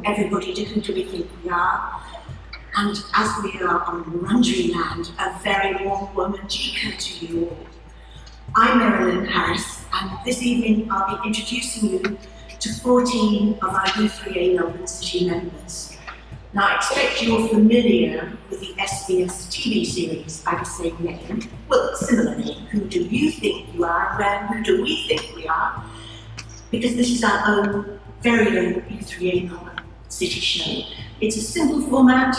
everybody to who do we think we are? And as we are on Wurundjeri land, a very warm Womanjeka to you all. I'm Marilyn Harris, and this evening I'll be introducing you to 14 of our U3A Melbourne City members. Now, I expect you're familiar with the SBS TV series by the same name. Well, similar name, Who Do You Think You Are, and Who Do We Think We Are? Because this is our own, very own U3A Melbourne City show. It's a simple format.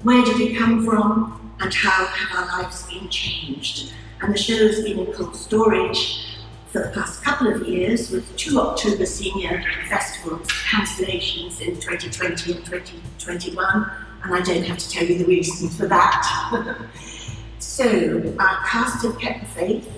Where did we come from, and how have our lives been changed? And the show has been in cold storage for the past couple of years, with 2 October senior festivals cancellations in 2020 and 2021, and I don't have to tell you the reasons for that. So, our cast have kept the faith,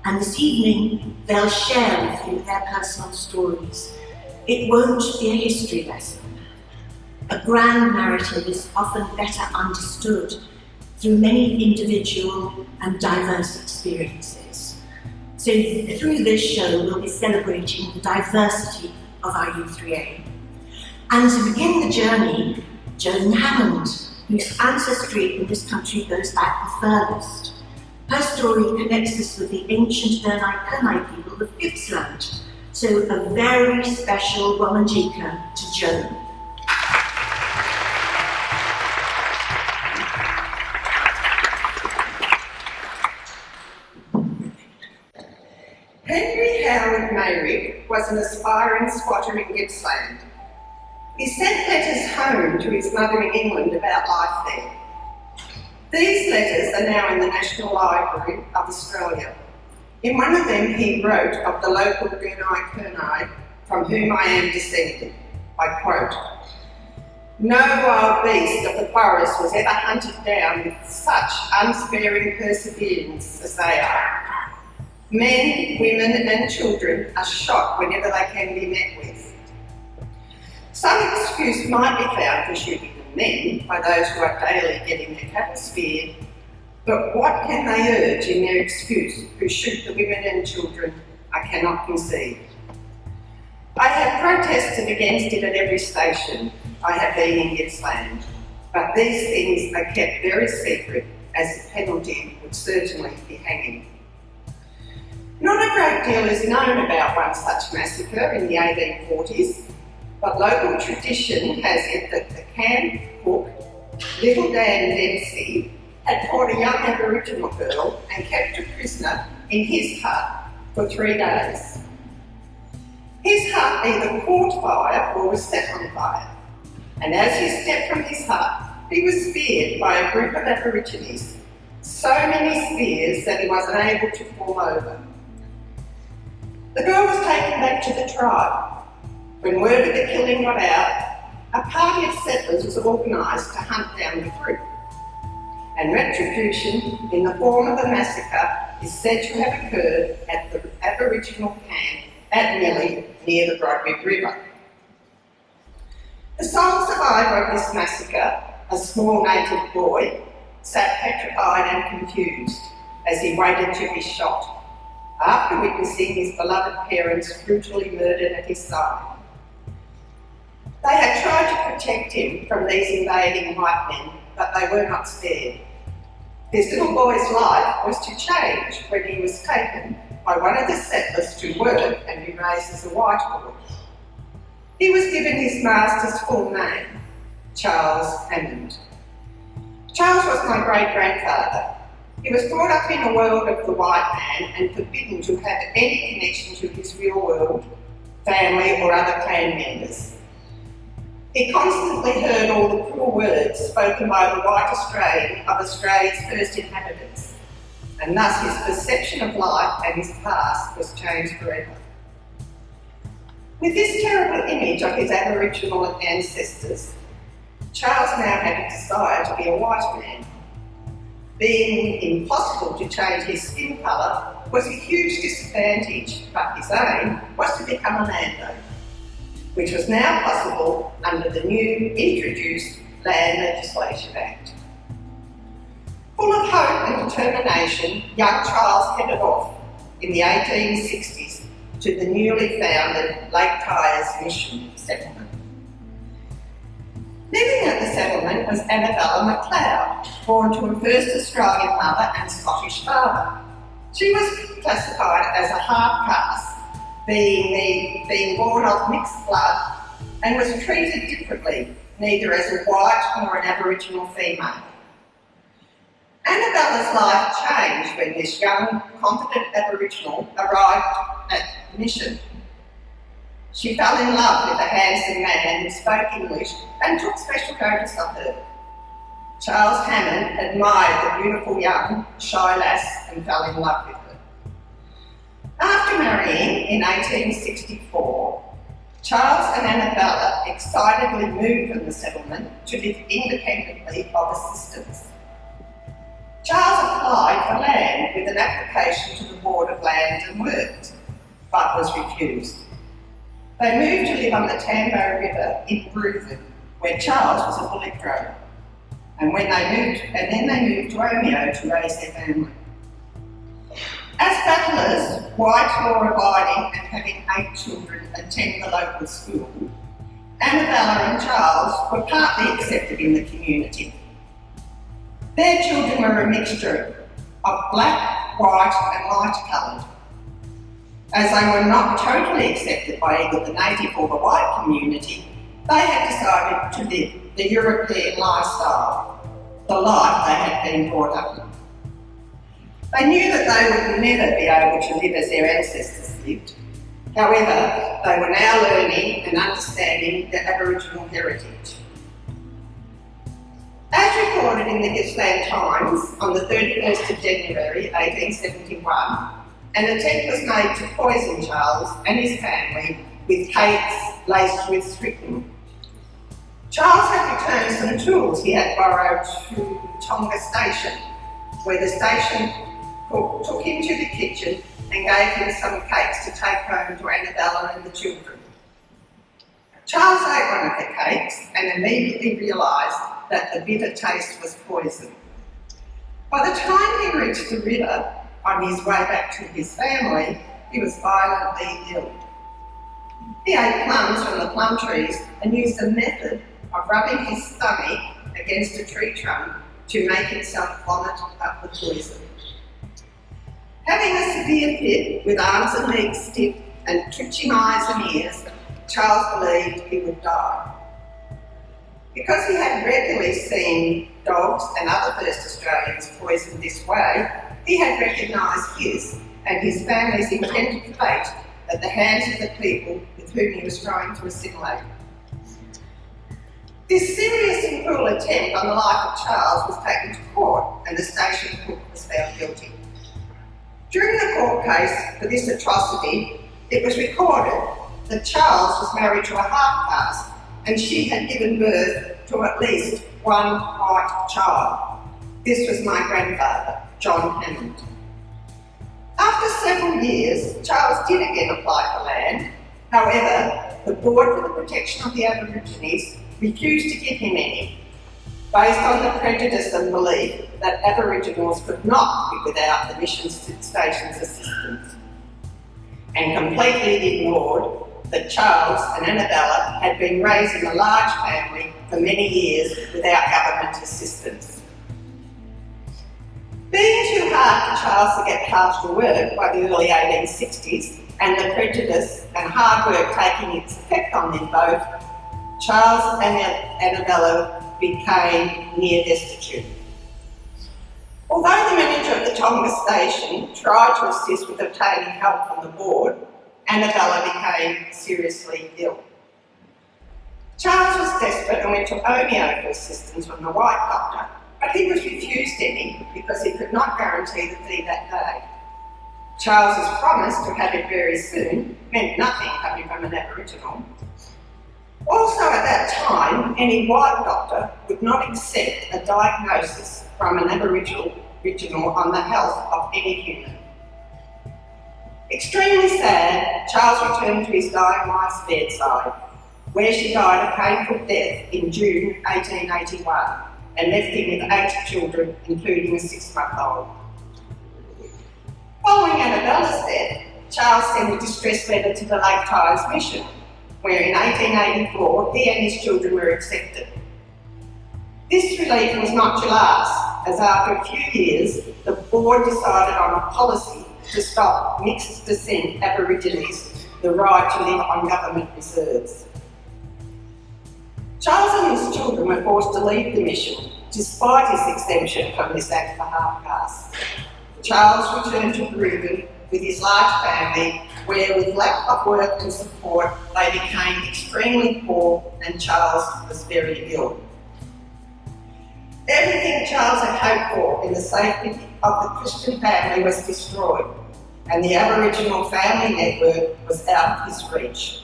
and this evening they'll share with you their personal stories. It won't be a history lesson. A grand narrative is often better understood through many individual and diverse experiences. So through this show, we'll be celebrating the diversity of our U3A. And to begin the journey, Joan Hammond, whose ancestry in this country goes back the furthest. Her story connects us with the ancient Ernai people of Gippsland. So a very special Womanjeka to Joan. Henry Howard Mayrick was an aspiring squatter in Gippsland. He sent letters home to his mother in England about life there. These letters are now in the National Library of Australia. In one of them he wrote of the local Ernai from whom I am descended. I quote, "No wild beast of the forest was ever hunted down with such unsparing perseverance as they are. Men, women and children are shot whenever they can be met with. Some excuse might be found for shooting them men by those who are daily getting their cattle speared, but what can they urge in their excuse who shoot the women and children, I cannot conceive. I have protested against it at every station I have been in Gippsland, but these things are kept very secret, as the penalty would certainly be hanging." Not a great deal is known about one such massacre in the 1840s, but local tradition has it that the camp cook, Little Dan Dempsey, had caught a young Aboriginal girl and kept her prisoner in his hut for 3 days. His hut either caught fire or was set on fire, and as he stepped from his hut, he was speared by a group of Aborigines, so many spears that he was unable to fall over. The girl was taken back to the tribe. When word of the killing got out, a party of settlers was organised to hunt down the group, and retribution in the form of a massacre is said to have occurred at the Aboriginal camp at Millie near the Broadway River. The sole survivor of this massacre, a small native boy, sat petrified and confused as he waited to be shot, after witnessing his beloved parents brutally murdered at his side. They had tried to protect him from these invading white men, but they were not spared. This little boy's life was to change when he was taken by one of the settlers to work and be raised as a white boy. He was given his master's full name, Charles Hammond. Charles was my great-grandfather. He was brought up in a world of the white man and forbidden to have any connection to his real world, family or other clan members. He constantly heard all the cruel words spoken by the white Australian of Australia's first inhabitants, and thus his perception of life and his past was changed forever. With this terrible image of his Aboriginal ancestors, Charles now had a desire to be a white man. Being impossible to change his skin colour was a huge disadvantage, but his aim was to become a landowner, which was now possible under the new introduced Land Legislation Act. Full of hope and determination, young Charles headed off in the 1860s to the newly founded Lake Tyers Mission Settlement. Living at the settlement was Annabella MacLeod, born to a first Australian mother and Scottish father. She was classified as a half-caste, being born of mixed blood, and was treated differently, neither as a white nor an Aboriginal female. Annabella's life changed when this young, confident Aboriginal arrived at the mission. She fell in love with a handsome man who spoke English and took special notice of her. Charles Hammond admired the beautiful young, shy lass and fell in love with her. After marrying in 1864, Charles and Annabella excitedly moved from the settlement to live independently of assistance. Charles applied for land with an application to the Board of Land and Works, but was refused. They moved to live on the Tambo River in Brisbane, where Charles was a bullock drover, and then they moved to Omeo to raise their family. As battlers, white, law-abiding and having 8 children attend the local school, Annabella and Charles were partly accepted in the community. Their children were a mixture of black, white and light-coloured. As they were not totally accepted by either the native or the white community, they had decided to live the European lifestyle, the life they had been brought up in. They knew that they would never be able to live as their ancestors lived. However, they were now learning and understanding their Aboriginal heritage. As recorded in the Gippsland Times on the 31st of January 1871, an attempt was made to poison Charles and his family with cakes laced with strychnine. Charles had returned some tools he had borrowed to Tonga Station, where the station cook took him to the kitchen and gave him some cakes to take home to Annabella and the children. Charles ate one of the cakes and immediately realised that the bitter taste was poison. By the time he reached the river, on his way back to his family, he was violently ill. He ate plums from the plum trees and used a method of rubbing his stomach against a tree trunk to make himself vomit up the poison. Having a severe fit with arms and legs stiff and twitching eyes and ears, Charles believed he would die. Because he had regularly seen dogs and other first Australians poisoned this way, he had recognised his and his family's intended fate at the hands of the people with whom he was trying to assimilate. This serious and cruel attempt on the life of Charles was taken to court and the station cook was found guilty. During the court case for this atrocity, it was recorded that Charles was married to a half-caste and she had given birth to at least one white child. This was my grandfather, Joan Hammond. After several years, Charles did again apply for land. However, the Board for the Protection of the Aborigines refused to give him any, based on the prejudice and belief that Aboriginals could not live without the mission station's assistance, and completely ignored that Charles and Annabella had been raising a large family for many years without government assistance. Being too hard for Charles to get past to work by the early 1860s, and the prejudice and hard work taking its effect on them both, Charles and Annabella became near destitute. Although the manager of the Tonga station tried to assist with obtaining help from the board, Annabella became seriously ill. Charles was desperate and went to Omeo for assistance from the white doctor, but he was refused any because he could not guarantee the fee that day. Charles's promise to have it very soon meant nothing coming from an Aboriginal. Also at that time, any white doctor would not accept a diagnosis from an Aboriginal on the health of any human. Extremely sad, Charles returned to his dying wife's bedside, where she died a painful death in June 1881 and left him with 8 children, including a 6-month-old. Following Annabella's death, Charles sent a distress letter to the Lake Times Mission, where in 1884 he and his children were accepted. This relief was not to last, as after a few years, the board decided on a policy to stop mixed descent Aborigines the right to live on government reserves. Charles and his children were forced to leave the mission, despite his exemption from this Act for half castes. Charles returned to Brisbane with his large family, where with lack of work and support, they became extremely poor and Charles was very ill. Everything Charles had hoped for in the safety of the Christian family was destroyed, and the Aboriginal family network was out of his reach.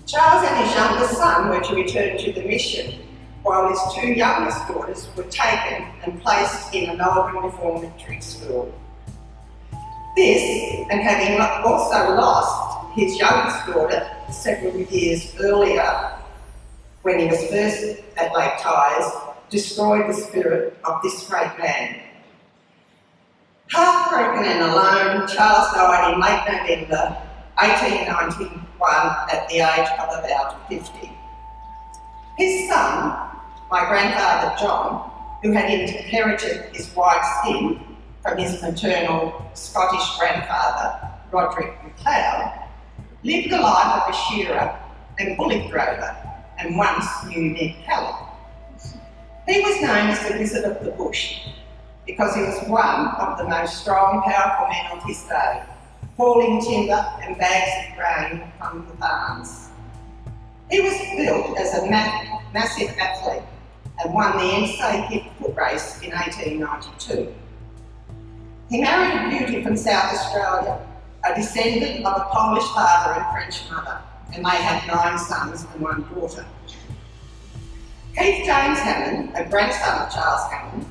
Charles and his youngest son were to return to the mission, while his two youngest daughters were taken and placed in a Melbourne reformatory school. This, and having also lost his youngest daughter several years earlier, when he was first at Lake Tyers, destroyed the spirit of this great man. Heartbroken and alone, Charles died in late November 1891 at the age of about 50. His son, my grandfather John, who had inherited his white skin from his maternal Scottish grandfather, Roderick MacLeod, lived the life of a shearer and bullock drover, and once knew Ned Kelly. He was known as the Wizard of the Bush because he was one of the most strong, powerful men of his day, hauling timber and bags of grain from the farms. He was built as a massive athlete and won the NSA foot race in 1892. He married a beauty from South Australia, a descendant of a Polish father and French mother, and they had 9 sons and 1 daughter. Keith James Hammond, a grandson of Charles Hammond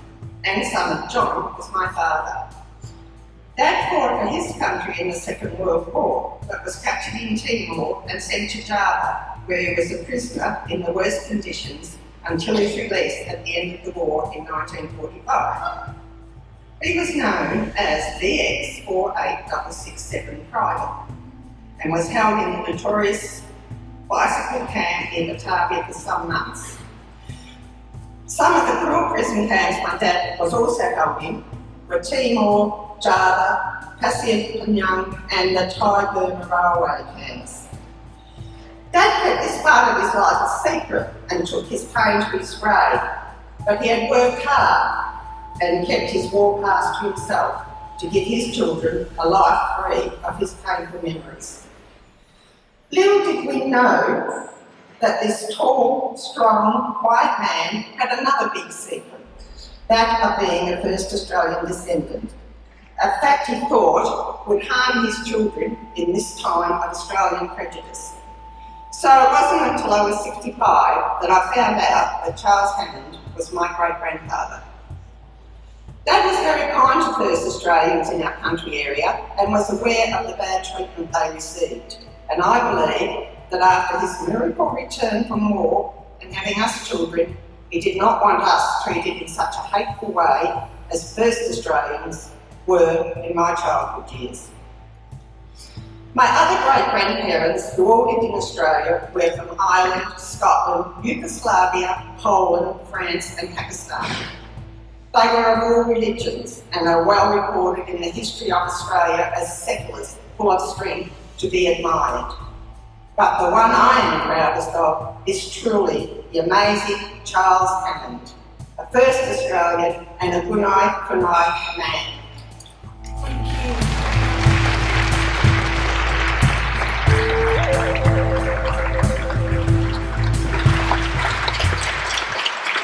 and son of John, was my father. Dad fought for his country in the Second World War, but was captured in Timor and sent to Java, where he was a prisoner in the worst conditions until his release at the end of the war in 1945. He was known as the X-48667 Private and was held in the notorious bicycle camp in Batavia for some months. Some of the cruel prison camps my dad was also held in were Timor, Java, Pasir Panjang and the Thai-Burma railway camps. Dad kept this part of his life a secret and took his pain to his grave, but he had worked hard and kept his war past to himself to give his children a life free of his painful memories. Little did we know that this tall, strong, white man had another big secret, that of being a first Australian descendant, a fact he thought would harm his children in this time of Australian prejudice. So it wasn't until I was 65 that I found out that Charles Hammond was my great-grandfather. Dad was very kind to first Australians in our country area and was aware of the bad treatment they received. And I believe that after his miracle return from war and having us children, he did not want us treated in such a hateful way as first Australians were in my childhood years. My other great-grandparents, who all lived in Australia, were from Ireland, Scotland, Yugoslavia, Poland, France and Pakistan. They were of all religions and are well recorded in the history of Australia as settlers full of strength to be admired. But the one I am proudest of is truly the amazing Charles Hammond, a first Australian and a Gunai Kunai man.